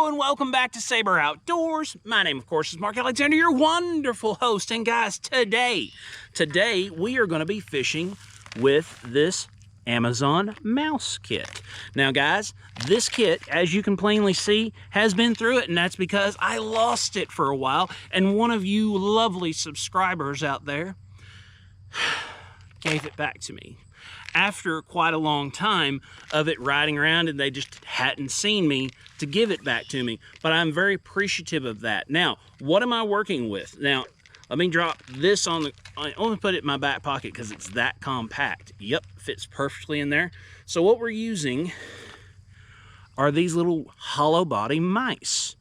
Hello and welcome back to Saber Outdoors. My name, of course, is Mark Alexander, your wonderful host. And guys, today we are going to be fishing with this Amazon mouse kit. Now guys, this kit, as you can plainly see, has been through it, and that's because I lost it for a while, and one of you lovely subscribers out there gave it back to me after quite a long time of it riding around, and they just hadn't seen me to give it back to me. But I'm very appreciative of that. Now, what am I working with? Now, let me drop this on the, I only put it in my back pocket because it's that compact. Yep, fits perfectly in there. So what we're using are these little hollow body mice.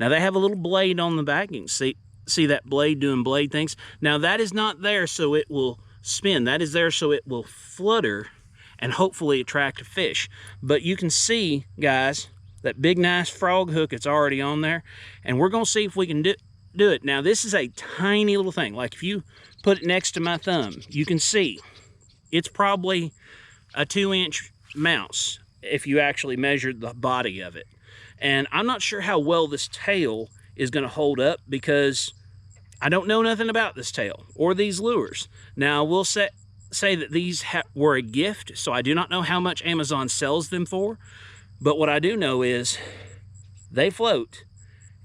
Now they have a little blade on the back. You can see that blade doing blade things. Now that is not there so it will spin. That is there so it will flutter and hopefully attract a fish. But you can see, guys, that big nice frog hook, it's already on there, and we're gonna see if we can do it. Now this is a tiny little thing. Like if you put it next to my thumb, you can see it's probably a 2-inch mouse if you actually measured the body of it. And I'm not sure how well this tail is gonna hold up because I don't know nothing about this tail or these lures. Now, I will say that these were a gift, so I do not know how much Amazon sells them for, but what I do know is they float,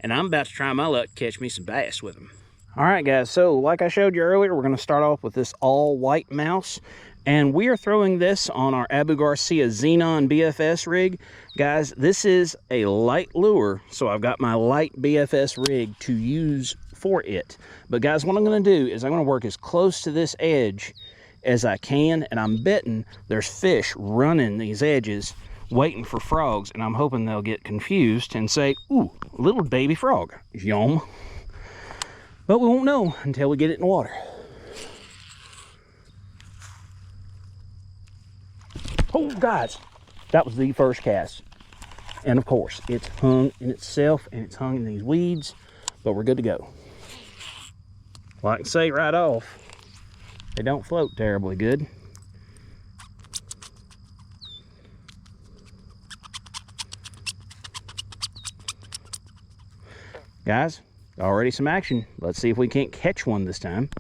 and I'm about to try my luck to catch me some bass with them. All right, guys, so like I showed you earlier, we're gonna start off with this all-white mouse, and we are throwing this on our Abu Garcia Xenon BFS rig. Guys, this is a light lure, so I've got my light BFS rig to use for it. But guys, what I'm gonna do is I'm gonna work as close to this edge as I can, and I'm betting there's fish running these edges waiting for frogs, and I'm hoping they'll get confused and say, ooh, little baby frog, yum. But we won't know until we get it in the water. Oh guys, that was the first cast. And of course, it's hung in itself and it's hung in these weeds, but we're good to go. Well, I can say right off, they don't float terribly good. Guys, already some action. Let's see if we can't catch one this time.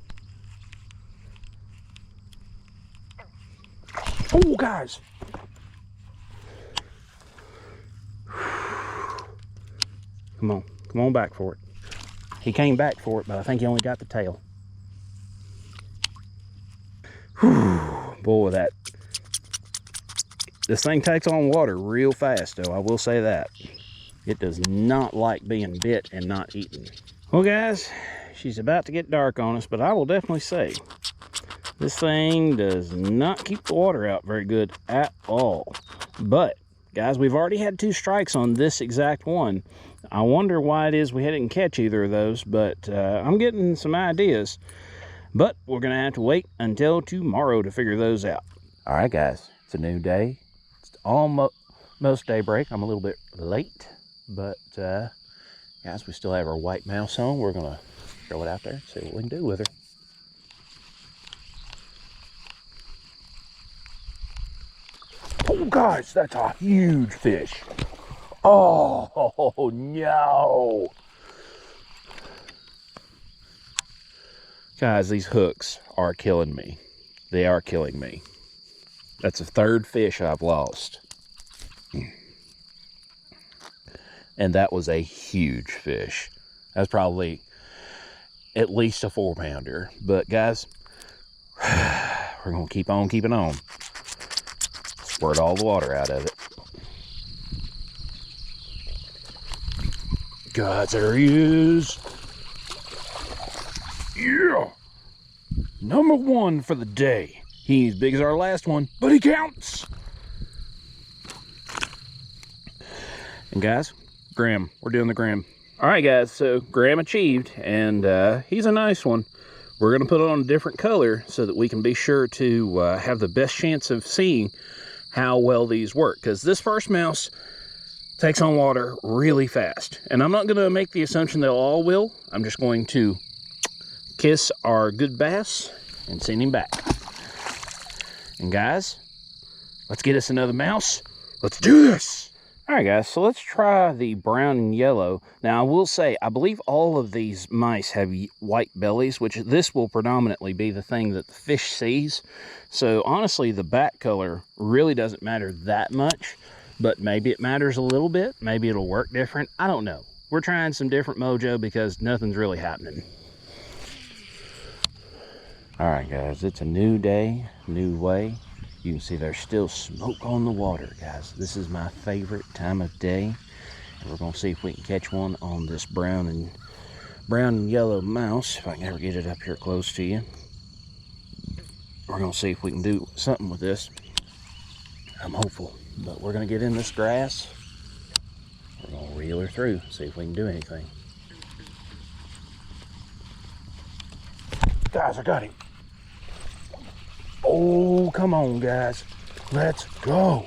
Oh, guys. Come on back for it. He came back for it, but I think he only got the tail. Whew, boy, this thing takes on water real fast, though. I will say that. It does not like being bit and not eaten. Well, guys, she's about to get dark on us, but I will definitely say this thing does not keep the water out very good at all. But, guys, we've already had 2 strikes on this exact one. I wonder why it is we didn't catch either of those, but I'm getting some ideas. But we're going to have to wait until tomorrow to figure those out. All right, guys, it's a new day. It's almost daybreak. I'm a little bit late, but guys, we still have our white mouse on. We're going to throw it out there and see what we can do with her. Oh, guys, that's a huge fish. Oh, no. Guys, these hooks are killing me. They are killing me. That's the 3rd fish I've lost. And that was a huge fish. That's probably at least a 4-pounder. But guys, we're going to keep on keeping on. Squirt all the water out of it. Guys, there he is. Yeah. Number 1 for the day. He ain't as big as our last one, but he counts. And guys, Graham, we're doing the Graham. All right, guys, so Graham achieved, and he's a nice one. We're gonna put it on a different color so that we can be sure to have the best chance of seeing how well these work, because this first mouse takes on water really fast. And I'm not gonna make the assumption they'll all will. I'm just going to kiss our good bass and send him back. And guys, let's get us another mouse. Let's do this. All right, guys, so let's try the brown and yellow. Now, I will say, I believe all of these mice have white bellies, which this will predominantly be the thing that the fish sees. So, honestly, the back color really doesn't matter that much, but maybe it matters a little bit. Maybe it'll work different. I don't know. We're trying some different mojo because nothing's really happening. All right, guys, it's a new day, new way. You can see there's still smoke on the water, guys. This is my favorite time of day. And we're gonna see if we can catch one on this brown and yellow mouse, if I can ever get it up here close to you. We're gonna see if we can do something with this. I'm hopeful, but we're gonna get in this grass. We're gonna reel her through, see if we can do anything. Guys, I got him. Oh, come on, guys. Let's go.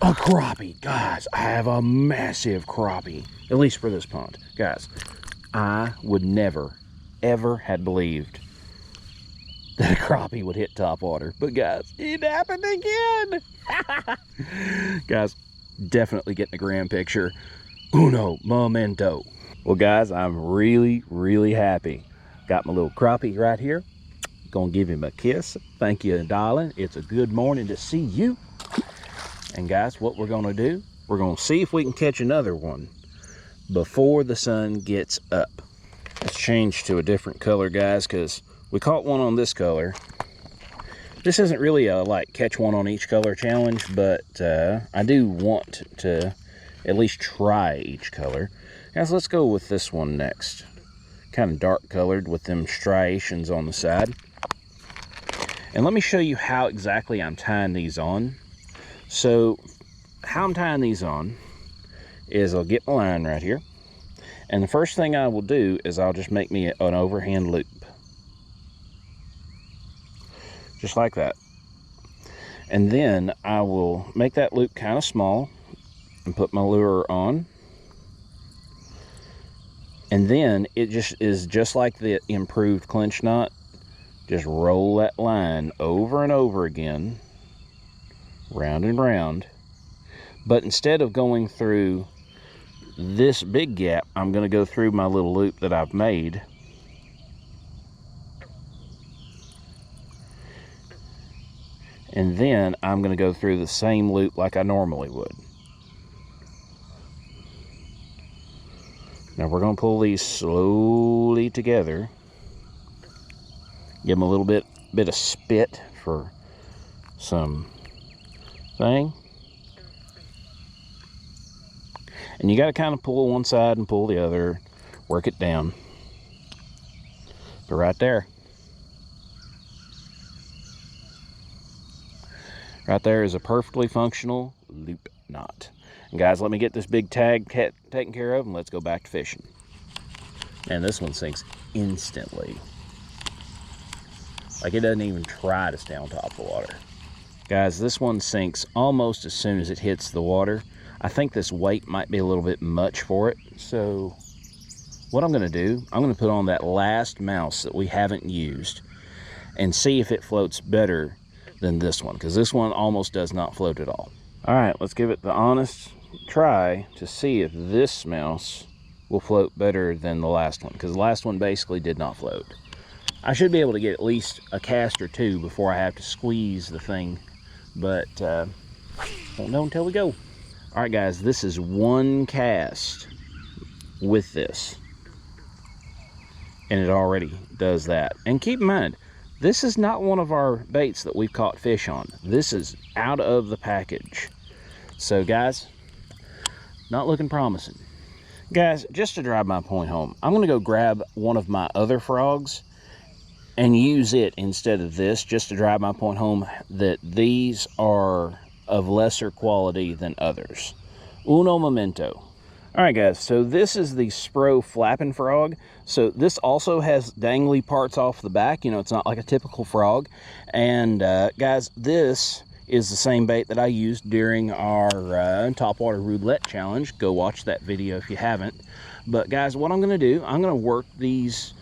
A crappie. Guys, I have a massive crappie. At least for this pond. Guys, I would never, ever had believed that a crappie would hit top water. But guys, it happened again. Guys, definitely getting a grand picture. Uno momento. Well, guys, I'm really, really happy. Got my little crappie right here. Gonna give him a kiss. Thank you, darling. It's a good morning to see you. And guys, what we're gonna do, we're gonna see if we can catch another one before the sun gets up. Let's change to a different color, guys, because we caught one on this color. This isn't really a like catch one on each color challenge, but I do want to at least try each color. Guys, let's go with this one next. Kind of dark colored with them striations on the side. And let me show you how exactly I'm tying these on. So how I'm tying these on is I'll get my line right here. And the first thing I will do is I'll just make me an overhand loop. Just like that. And then I will make that loop kind of small and put my lure on. And then it just is just like the improved clinch knot. Just roll that line over and over again, round and round. But instead of going through this big gap, I'm going to go through my little loop that I've made. And then I'm going to go through the same loop like I normally would. Now we're going to pull these slowly together. Give them a little bit of spit for some thing. And you got to kind of pull one side and pull the other. Work it down. But right there. Right there is a perfectly functional loop knot. And guys, let me get this big tag taken care of and let's go back to fishing. And this one sinks instantly. Like it doesn't even try to stay on top of the water. Guys, this one sinks almost as soon as it hits the water. I think this weight might be a little bit much for it. So what I'm gonna do, I'm gonna put on that last mouse that we haven't used and see if it floats better than this one, because this one almost does not float at all. All right, let's give it the honest try to see if this mouse will float better than the last one, because the last one basically did not float. I should be able to get at least a cast or two before I have to squeeze the thing, but won't know until we go. All right, guys, this is one cast with this, and it already does that. And keep in mind, this is not one of our baits that we've caught fish on. This is out of the package. So, guys, not looking promising. Guys, just to drive my point home, I'm going to go grab one of my other frogs and use it instead of this, just to drive my point home that these are of lesser quality than others. Uno momento. All right, guys, so this is the Spro flapping frog. So this also has dangly parts off the back. You know, it's not like a typical frog. And guys, this is the same bait that I used during our topwater roulette challenge. Go watch that video if you haven't. But guys, what I'm gonna do, I'm gonna work this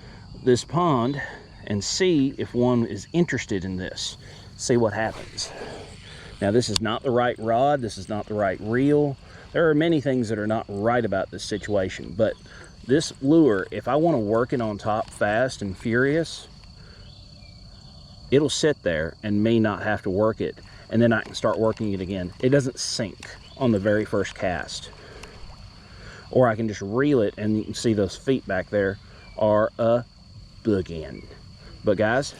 pond and see if one is interested in this. See what happens. Now, this is not the right rod. This is not the right reel. There are many things that are not right about this situation, but this lure, if I want to work it on top fast and furious, it'll sit there and me not have to work it, and then I can start working it again. It doesn't sink on the very first cast. Or I can just reel it, and you can see those feet back there are a boogin. But guys,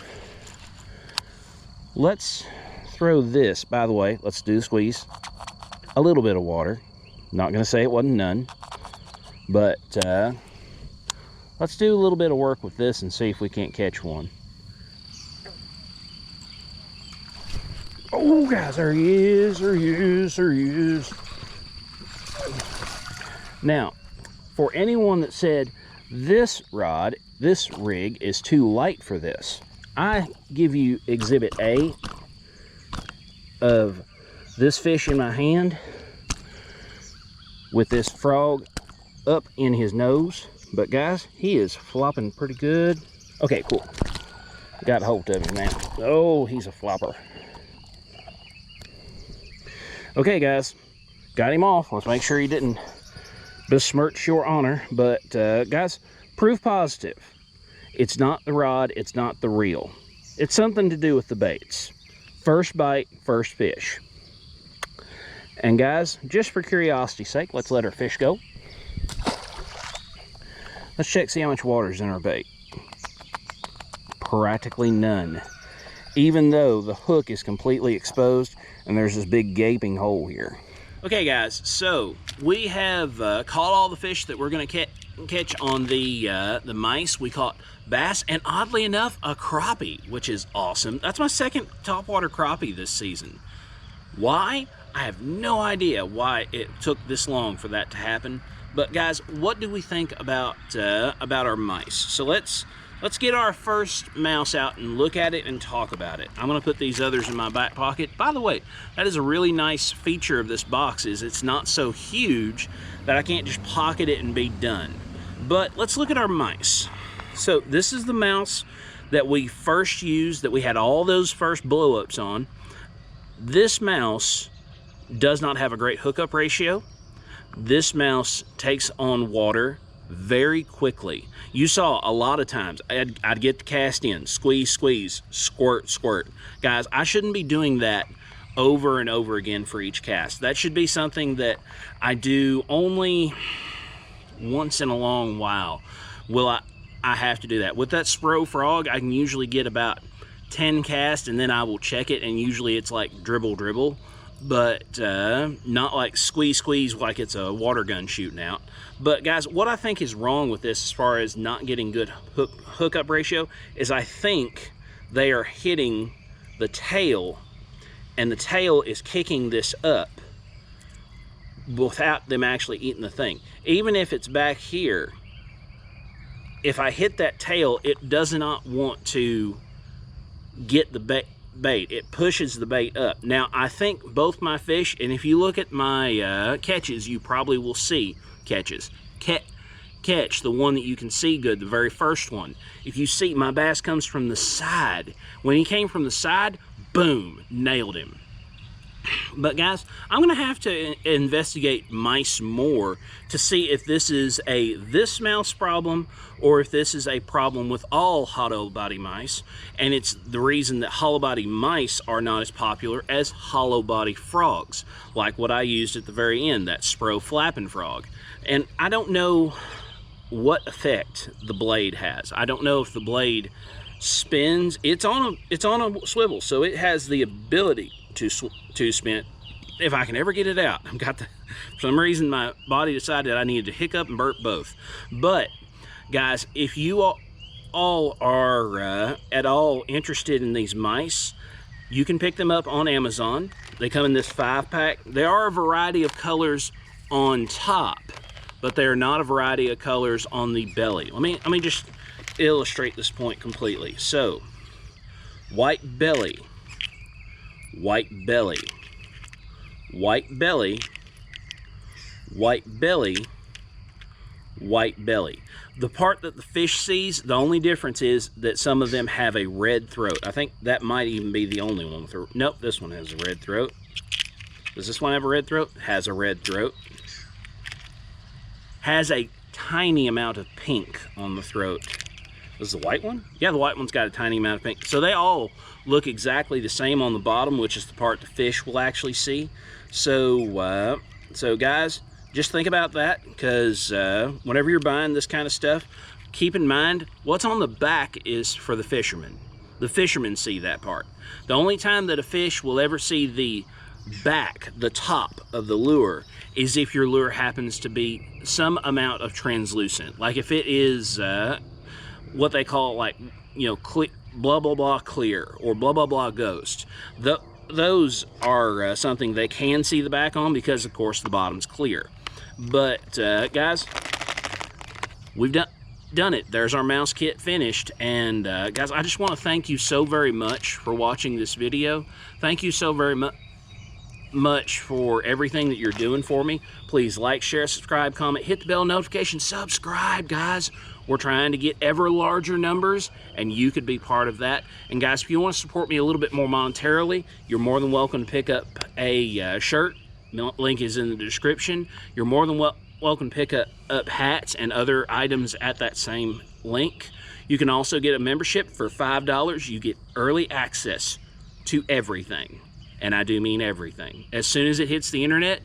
let's throw this, by the way, let's do the squeeze. A little bit of water. Not gonna say it wasn't none, but let's do a little bit of work with this and see if we can't catch one. Oh, guys, there he is, there he is, there he is. Now, for anyone that said this rod, this rig is too light for this, I give you exhibit A of this fish in my hand with this frog up in his nose. But guys, he is flopping pretty good. Okay, cool. Got hold of him now. Oh, he's a flopper. Okay, guys, got him off. Let's make sure he didn't besmirch your honor. But guys, proof positive. It's not the rod, it's not the reel. It's something to do with the baits. First bite, first fish. And guys, just for curiosity's sake, let's let our fish go. Let's check, see how much water's in our bait. Practically none. Even though the hook is completely exposed and there's this big gaping hole here. Okay guys, so we have caught all the fish that we're gonna catch on the mice. We caught bass and, oddly enough, a crappie, which is awesome. That's my second topwater crappie this season. Why? I have no idea why it took this long for that to happen. But guys, what do we think about our mice? So let's get our first mouse out and look at it and talk about it. I'm gonna put these others in my back pocket. By the way, that is a really nice feature of this box, is it's not so huge that I can't just pocket it and be done. But let's look at our mice. So this is the mouse that we first used, that we had all those first blow-ups on. This mouse does not have a great hookup ratio. This mouse takes on water very quickly. You saw a lot of times I'd get the cast in, squeeze, squeeze, squirt, squirt. Guys, I shouldn't be doing that over and over again for each cast. That should be something that I do only once in a long while. Will I have to do that. With that Spro frog, I can usually get about 10 casts, and then I will check it, and usually it's like dribble, dribble. But not like squeeze, squeeze like it's a water gun shooting out. But guys, what I think is wrong with this as far as not getting good hookup ratio is I think they are hitting the tail, and the tail is kicking this up without them actually eating the thing. Even if it's back here, if I hit that tail, it does not want to get the bait. It pushes the bait up. Now, I think both my fish, and if you look at my catches, you probably will see catches. Catch, the one that you can see good, the very first one. If you see, my bass comes from the side. When he came from the side, boom, nailed him. But guys, I'm gonna have to investigate mice more to see if this is this mouse problem, or if this is a problem with all hollow body mice, and it's the reason that hollow body mice are not as popular as hollow body frogs, like what I used at the very end, that Spro flapping frog. And I don't know what effect the blade has. I don't know if the blade spins. It's on a swivel, so it has the ability to spin, if I can ever get it out. For some reason my body decided I needed to hiccup and burp both. But guys, if you all are at all interested in these mice, you can pick them up on Amazon. They come in this 5-pack. There are a variety of colors on top, but they are not a variety of colors on the belly. Let me just illustrate this point completely. So, white belly, white belly, white belly, white belly, white belly. The part that the fish sees, the only difference is that some of them have a red throat. I think that might even be the only one with a, nope, this one has a red throat. Does this one have a red throat? Has a red throat. Has a tiny amount of pink on the throat. Is the white one? Yeah, the white one's got a tiny amount of pink. So they all look exactly the same on the bottom, which is the part the fish will actually see. So, so guys, just think about that, because whenever you're buying this kind of stuff, keep in mind what's on the back is for the fishermen. The fishermen see that part. The only time that a fish will ever see the back, the top of the lure, is if your lure happens to be some amount of translucent. Like if it is what they call, like, you know, blah blah blah clear or blah blah blah ghost. Those are something they can see the back on, because of course the bottom's clear. But guys, we've done it. There's our mouse kit finished. And guys, I just want to thank you so very much for watching this video. Thank you so very much for everything that you're doing for me. Please like, share, subscribe, comment, hit the bell notification, subscribe, guys. We're trying to get ever larger numbers, and you could be part of that. And guys, if you want to support me a little bit more monetarily, you're more than welcome to pick up a shirt. Link is in the description. You're more than welcome to pick up hats and other items at that same link. You can also get a membership for $5. You get early access to everything. And I do mean everything. As soon as it hits the internet,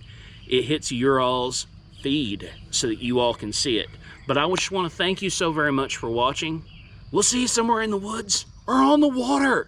it hits your all's feed so that you all can see it. But I just want to thank you so very much for watching. We'll see you somewhere in the woods or on the water.